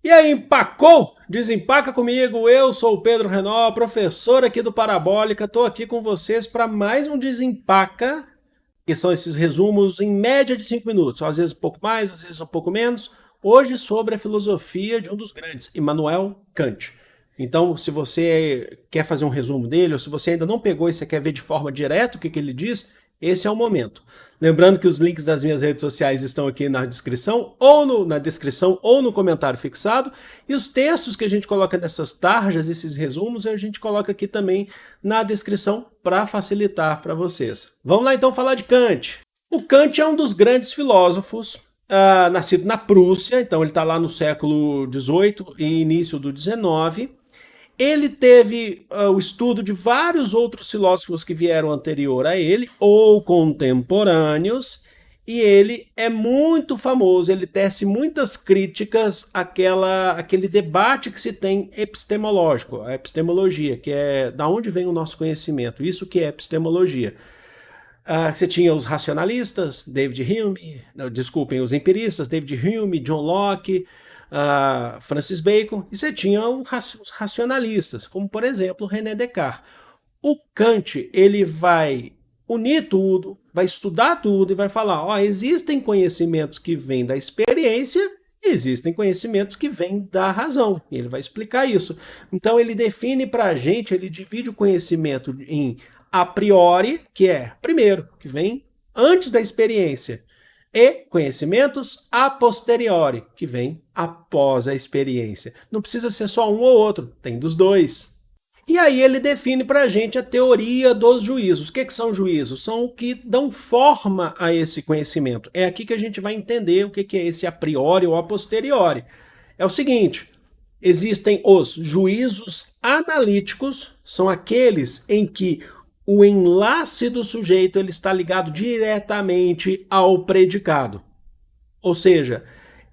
E aí, empacou? Desempaca comigo, eu sou o Pedro Renó, professor aqui do Parabólica, estou aqui com vocês para mais um Desempaca, que são esses resumos em média de 5 minutos, às vezes um pouco mais, às vezes um pouco menos, hoje sobre a filosofia de um dos grandes, Immanuel Kant. Então, se você quer fazer um resumo dele, ou se você ainda não pegou e você quer ver de forma direta o que ele diz, esse é o momento. Lembrando que os links das minhas redes sociais estão aqui na descrição, ou no comentário fixado, e os textos que a gente coloca nessas tarjas, esses resumos, a gente coloca aqui também na descrição para facilitar para vocês. Vamos lá então falar de Kant. O Kant é um dos grandes filósofos, nascido na Prússia, então ele está lá no século XVIII e início do XIX. Ele teve o estudo de vários outros filósofos que vieram anterior a ele, ou contemporâneos, e ele é muito famoso, ele tece muitas críticas àquele debate que se tem epistemológico, a epistemologia, que é da onde vem o nosso conhecimento, isso que é epistemologia. Você tinha os racionalistas, os empiristas, David Hume, John Locke, Francis Bacon, e você tinha os racionalistas, como por exemplo René Descartes. O Kant, ele vai unir tudo, vai estudar tudo e vai falar, existem conhecimentos que vêm da experiência e existem conhecimentos que vêm da razão. E ele vai explicar isso. Então ele define para a gente, ele divide o conhecimento em a priori, que é primeiro, que vem antes da experiência, e conhecimentos a posteriori, que vem após a experiência. Não precisa ser só um ou outro, tem dos dois. E aí ele define para a gente a teoria dos juízos. O que são juízos? São o que dão forma a esse conhecimento. É aqui que a gente vai entender o que é esse a priori ou a posteriori. É o seguinte, existem os juízos analíticos, são aqueles em que o enlace do sujeito ele está ligado diretamente ao predicado. Ou seja,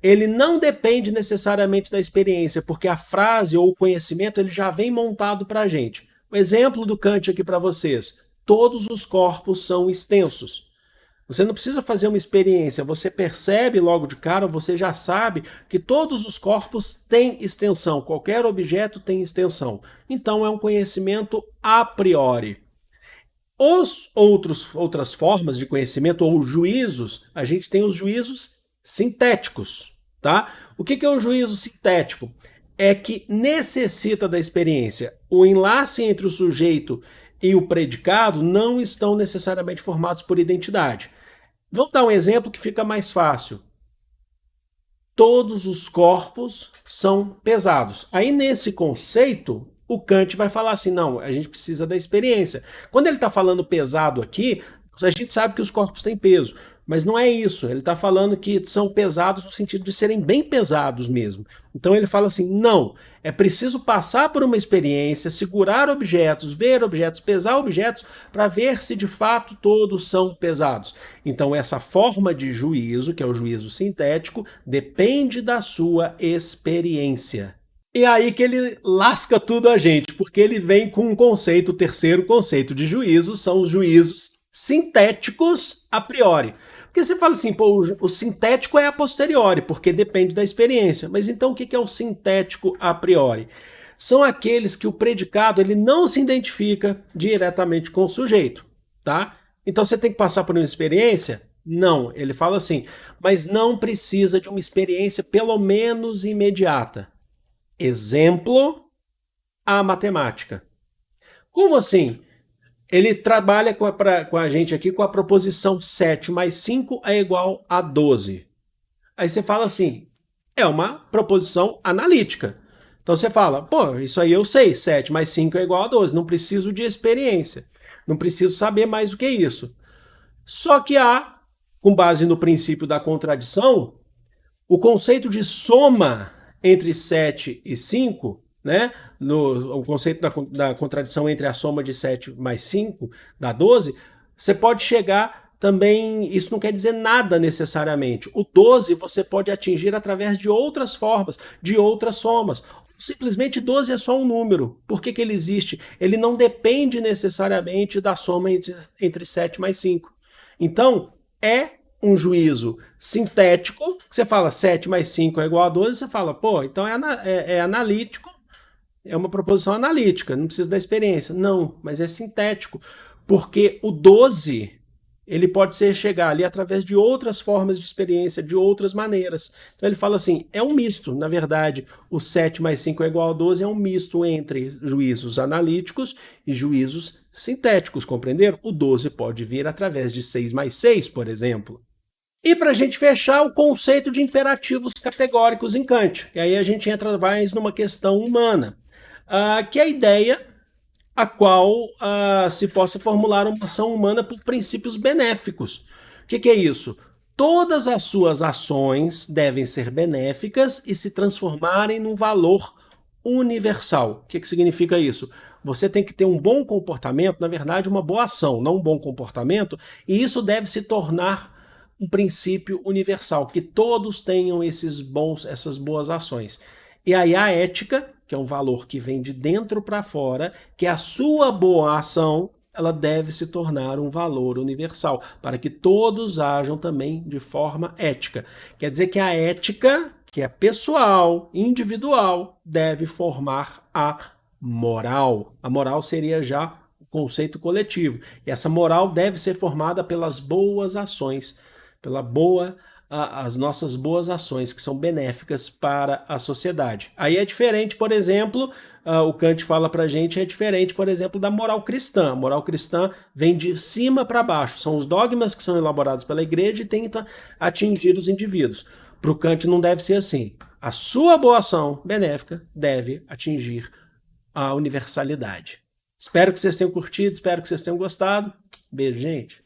ele não depende necessariamente da experiência, porque a frase ou o conhecimento ele já vem montado para a gente. O exemplo do Kant aqui para vocês. Todos os corpos são extensos. Você não precisa fazer uma experiência, você percebe logo de cara, você já sabe que todos os corpos têm extensão, qualquer objeto tem extensão. Então é um conhecimento a priori. Outras formas de conhecimento ou juízos, a gente tem os juízos sintéticos, tá? O que é um juízo sintético? É que necessita da experiência. O enlace entre o sujeito e o predicado não estão necessariamente formados por identidade. Vou dar um exemplo que fica mais fácil. Todos os corpos são pesados. Aí nesse conceito, o Kant vai falar assim, não, a gente precisa da experiência. Quando ele está falando pesado aqui, a gente sabe que os corpos têm peso, mas não é isso. Ele está falando que são pesados no sentido de serem bem pesados mesmo. Então ele fala assim, não, é preciso passar por uma experiência, segurar objetos, ver objetos, pesar objetos, para ver se de fato todos são pesados. Então essa forma de juízo, que é o juízo sintético, depende da sua experiência. E aí que ele lasca tudo a gente, porque ele vem com um conceito, o terceiro conceito de juízo, são os juízos sintéticos a priori. Porque você fala assim, o sintético é a posteriori, porque depende da experiência. Mas então o que é o sintético a priori? São aqueles que o predicado ele não se identifica diretamente com o sujeito, tá? Então você tem que passar por uma experiência? Não, ele fala assim, mas não precisa de uma experiência pelo menos imediata. Exemplo, a matemática. Como assim? Ele trabalha com a gente aqui com a proposição 7 mais 5 é igual a 12. Aí você fala assim, é uma proposição analítica. Então você fala, isso aí eu sei, 7 mais 5 é igual a 12, não preciso de experiência, não preciso saber mais do que isso. Só que há, com base no princípio da contradição, o conceito de soma entre 7 e 5, né? O conceito da contradição entre a soma de 7 mais 5 dá 12, você pode chegar também, isso não quer dizer nada necessariamente. O 12 você pode atingir através de outras formas, de outras somas. Simplesmente 12 é só um número. Por que ele existe? Ele não depende necessariamente da soma entre 7 mais 5. Então, é um juízo sintético, que você fala 7 mais 5 é igual a 12, você fala, pô, então é analítico, é uma proposição analítica, não precisa da experiência. Não, mas é sintético, porque o 12 ele pode chegar ali através de outras formas de experiência, de outras maneiras. Então ele fala assim, é um misto, na verdade, o 7 mais 5 é igual a 12 é um misto entre juízos analíticos e juízos sintéticos, compreenderam? O 12 pode vir através de 6 mais 6, por exemplo. E para a gente fechar, o conceito de imperativos categóricos em Kant. E aí a gente entra mais numa questão humana, que é a ideia a qual se possa formular uma ação humana por princípios benéficos. O que é isso? Todas as suas ações devem ser benéficas e se transformarem num valor universal. O que significa isso? Você tem que ter um bom comportamento, na verdade, uma boa ação, não um bom comportamento, e isso deve se tornar um princípio universal, que todos tenham essas boas ações. E aí a ética, que é um valor que vem de dentro para fora, que a sua boa ação, ela deve se tornar um valor universal, para que todos ajam também de forma ética. Quer dizer que a ética, que é pessoal, individual, deve formar a moral. A moral seria já o conceito coletivo. E essa moral deve ser formada pelas boas ações, as nossas boas ações que são benéficas para a sociedade. Aí é diferente, por exemplo, o Kant fala pra gente, é diferente, por exemplo, da moral cristã. A moral cristã vem de cima para baixo, são os dogmas que são elaborados pela igreja e tentam atingir os indivíduos. Para o Kant não deve ser assim. A sua boa ação benéfica deve atingir a universalidade. Espero que vocês tenham curtido, espero que vocês tenham gostado. Beijo, gente.